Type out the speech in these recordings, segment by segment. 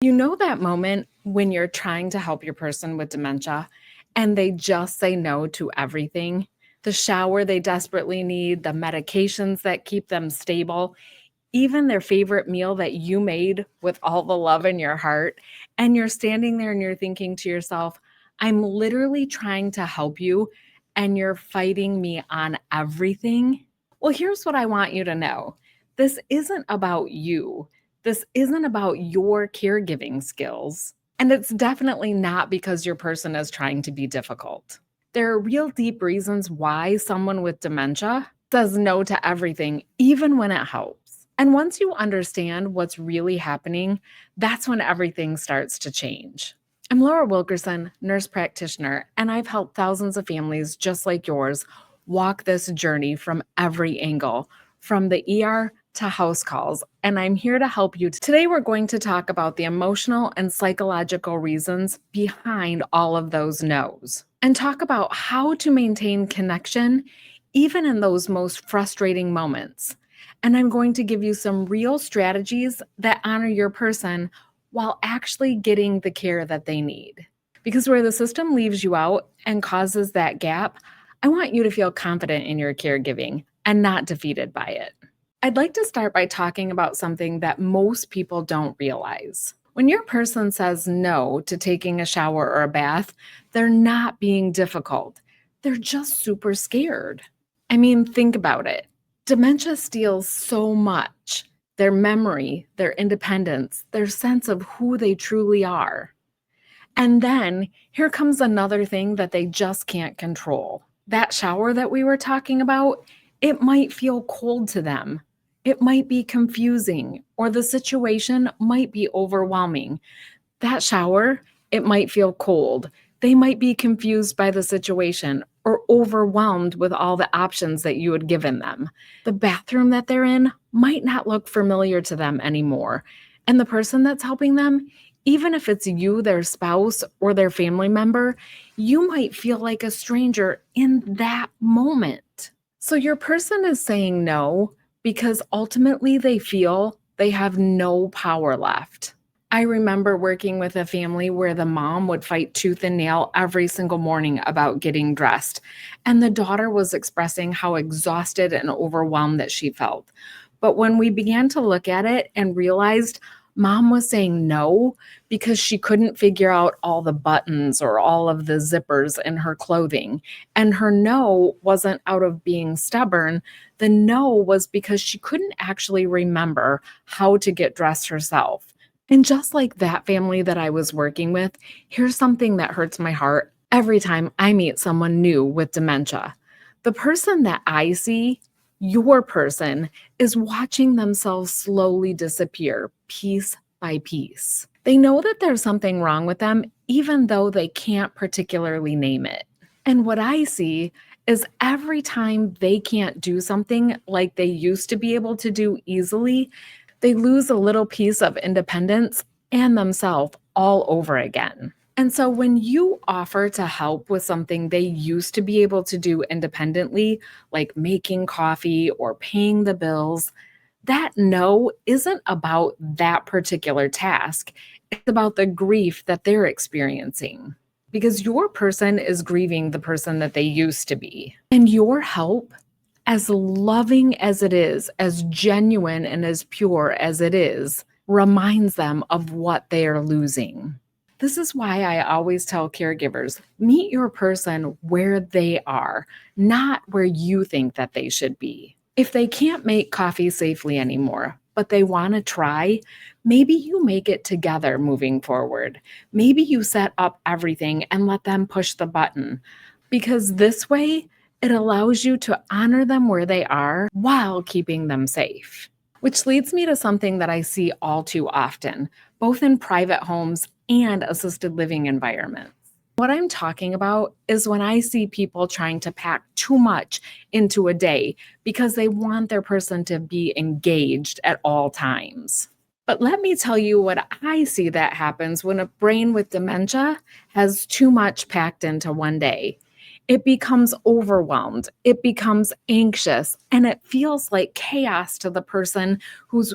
You know that moment when you're trying to help your person with dementia and they just say no to everything? The shower they desperately need, the medications that keep them stable, even their favorite meal that you made with all the love in your heart. And you're standing there and you're thinking to yourself, I'm literally trying to help you and you're fighting me on everything. Well, here's what I want you to know. This isn't about you. This isn't about your caregiving skills. And it's definitely not because your person is trying to be difficult. There are real deep reasons why someone with dementia says no to everything, even when it helps. And once you understand what's really happening, that's when everything starts to change. I'm Laura Wilkerson, nurse practitioner, and I've helped thousands of families just like yours walk this journey from every angle, from the ER to house calls, and I'm here to help you. Today, we're going to talk about the emotional and psychological reasons behind all of those no's and talk about how to maintain connection even in those most frustrating moments. And I'm going to give you some real strategies that honor your person while actually getting the care that they need. Because where the system leaves you out and causes that gap, I want you to feel confident in your caregiving and not defeated by it. I'd like to start by talking about something that most people don't realize. When your person says no to taking a shower or a bath, they're not being difficult. They're just super scared. I mean, think about it. Dementia steals so much: their memory, their independence, their sense of who they truly are. And then here comes another thing that they just can't control. That shower that we were talking about, it might feel cold to them. It might be confusing, or the situation might be overwhelming. That shower, it might feel cold. They might be confused by the situation or overwhelmed with all the options that you had given them. The bathroom that they're in might not look familiar to them anymore. And the person that's helping them, even if it's you, their spouse, or their family member, you might feel like a stranger in that moment. So your person is saying no because ultimately they feel they have no power left. I remember working with a family where the mom would fight tooth and nail every single morning about getting dressed, and the daughter was expressing how exhausted and overwhelmed that she felt. But when we began to look at it and realized mom was saying no because she couldn't figure out all the buttons or all of the zippers in her clothing, and her no wasn't out of being stubborn, the no was because she couldn't actually remember how to get dressed herself. And just like that family that I was working with, here's something that hurts my heart every time I meet someone new with dementia. The person that I see, your person, is watching themselves slowly disappear piece by piece. They know that there's something wrong with them, even though they can't particularly name it. And what I see is every time they can't do something like they used to be able to do easily, they lose a little piece of independence and themselves all over again. And so when you offer to help with something they used to be able to do independently, like making coffee or paying the bills, that no isn't about that particular task. It's about the grief that they're experiencing. Because your person is grieving the person that they used to be. And your help, as loving as it is, as genuine and as pure as it is, reminds them of what they are losing. This is why I always tell caregivers, meet your person where they are, not where you think that they should be. If they can't make coffee safely anymore, but they want to try, maybe you make it together moving forward. Maybe you set up everything and let them push the button, because this way, it allows you to honor them where they are while keeping them safe. Which leads me to something that I see all too often, both in private homes and assisted living environments. What I'm talking about is when I see people trying to pack too much into a day because they want their person to be engaged at all times. But let me tell you what I see that happens when a brain with dementia has too much packed into one day. It becomes overwhelmed, it becomes anxious, and it feels like chaos to the person who's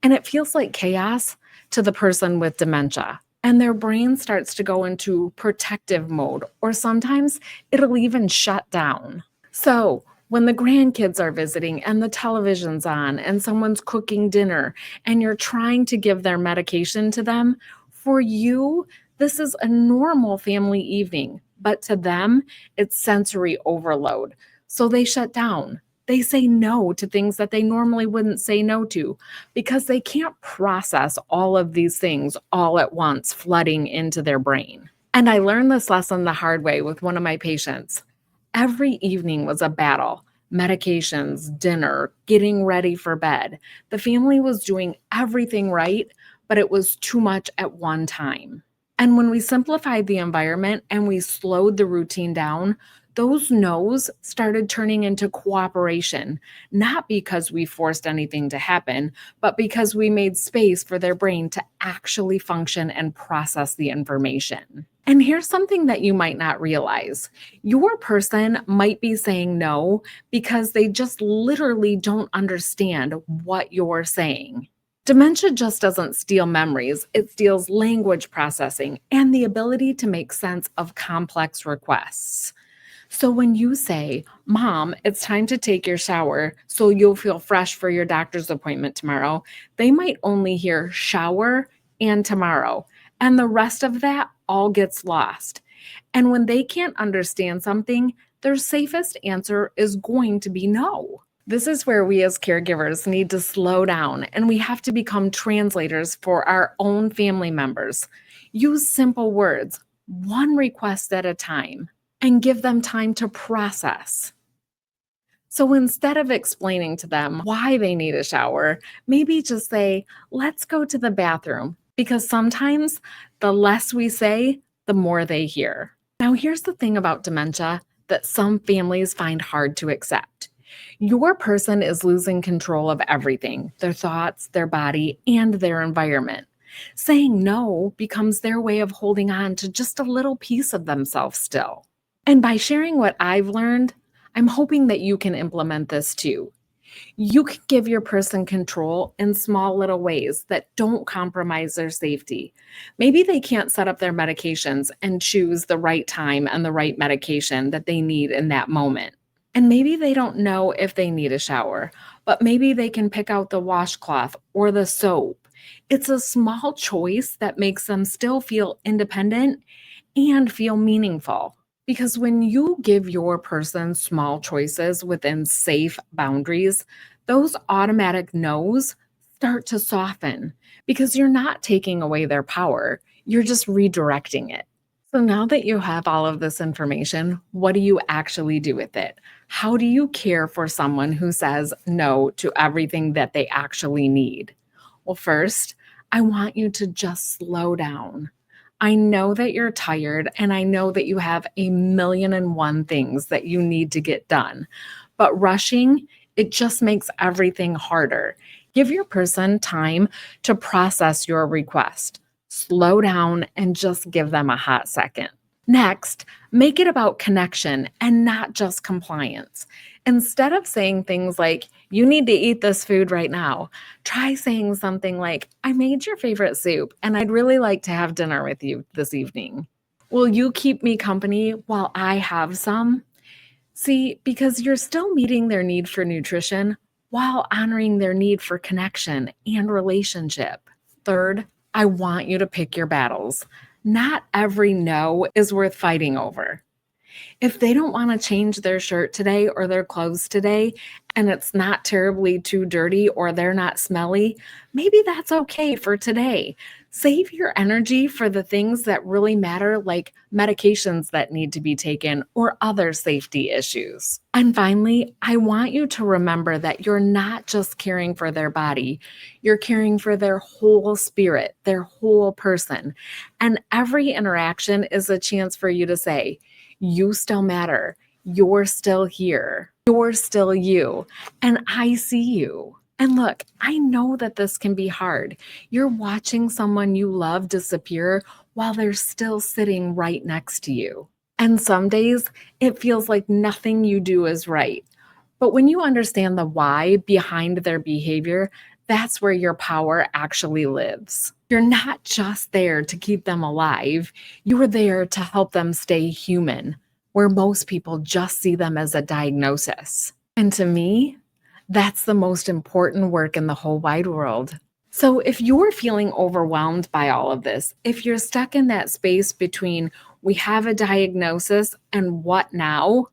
And it feels like chaos to the person with dementia. And their brain starts to go into protective mode, or sometimes it'll even shut down. So, when the grandkids are visiting and the television's on and someone's cooking dinner and you're trying to give their medication to them, for you, this is a normal family evening, but to them, it's sensory overload. So they shut down. They say no to things that they normally wouldn't say no to because they can't process all of these things all at once flooding into their brain. And I learned this lesson the hard way with one of my patients. Every evening was a battle: medications, dinner, getting ready for bed. The family was doing everything right, but it was too much at one time. And when we simplified the environment and we slowed the routine down, those no's started turning into cooperation, not because we forced anything to happen, but because we made space for their brain to actually function and process the information. And here's something that you might not realize: your person might be saying no because they just literally don't understand what you're saying. Dementia just doesn't steal memories, it steals language processing and the ability to make sense of complex requests. So when you say, "Mom, it's time to take your shower so you'll feel fresh for your doctor's appointment tomorrow," they might only hear shower and tomorrow, and the rest of that all gets lost. And when they can't understand something, their safest answer is going to be no. This is where we as caregivers need to slow down and we have to become translators for our own family members. Use simple words, one request at a time, and give them time to process. So instead of explaining to them why they need a shower, maybe just say, "Let's go to the bathroom," because sometimes the less we say, the more they hear. Now, here's the thing about dementia that some families find hard to accept. Your person is losing control of everything: their thoughts, their body, and their environment. Saying no becomes their way of holding on to just a little piece of themselves still. And by sharing what I've learned, I'm hoping that you can implement this too. You can give your person control in small little ways that don't compromise their safety. Maybe they can't set up their medications and choose the right time and the right medication that they need in that moment. And maybe they don't know if they need a shower, but maybe they can pick out the washcloth or the soap. It's a small choice that makes them still feel independent and feel meaningful. Because when you give your person small choices within safe boundaries, those automatic no's start to soften because you're not taking away their power, you're just redirecting it. So now that you have all of this information, what do you actually do with it? How do you care for someone who says no to everything that they actually need? Well, first, I want you to just slow down. I know that you're tired and I know that you have a million and one things that you need to get done, but rushing, it just makes everything harder. Give your person time to process your request. Slow down and just give them a hot second. Next, make it about connection and not just compliance. Instead of saying things like, "You need to eat this food right now," try saying something like, "I made your favorite soup and I'd really like to have dinner with you this evening. Will you keep me company while I have some?" See, because you're still meeting their need for nutrition while honoring their need for connection and relationship. Third, I want you to pick your battles. Not every no is worth fighting over. If they don't want to change their shirt today or their clothes today, and it's not terribly too dirty or they're not smelly, maybe that's okay for today. Save your energy for the things that really matter, like medications that need to be taken or other safety issues. And finally, I want you to remember that you're not just caring for their body, you're caring for their whole spirit, their whole person. And every interaction is a chance for you to say, "You still matter. You're still here. You're still you. And I see you." And look, I know that this can be hard. You're watching someone you love disappear while they're still sitting right next to you. And some days it feels like nothing you do is right. But when you understand the why behind their behavior, That's where your power actually lives. You're not just there to keep them alive, you are there to help them stay human, where most people just see them as a diagnosis. And to me, that's the most important work in the whole wide world. So, if you're feeling overwhelmed by all of this, if you're stuck in that space between we have a diagnosis and what now,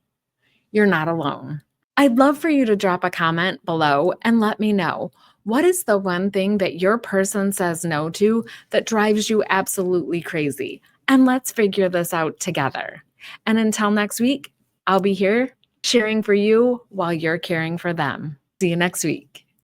you're not alone. I'd love for you to drop a comment below and let me know, what is the one thing that your person says no to that drives you absolutely crazy? And let's figure this out together. And until next week, I'll be here cheering for you while you're caring for them. See you next week.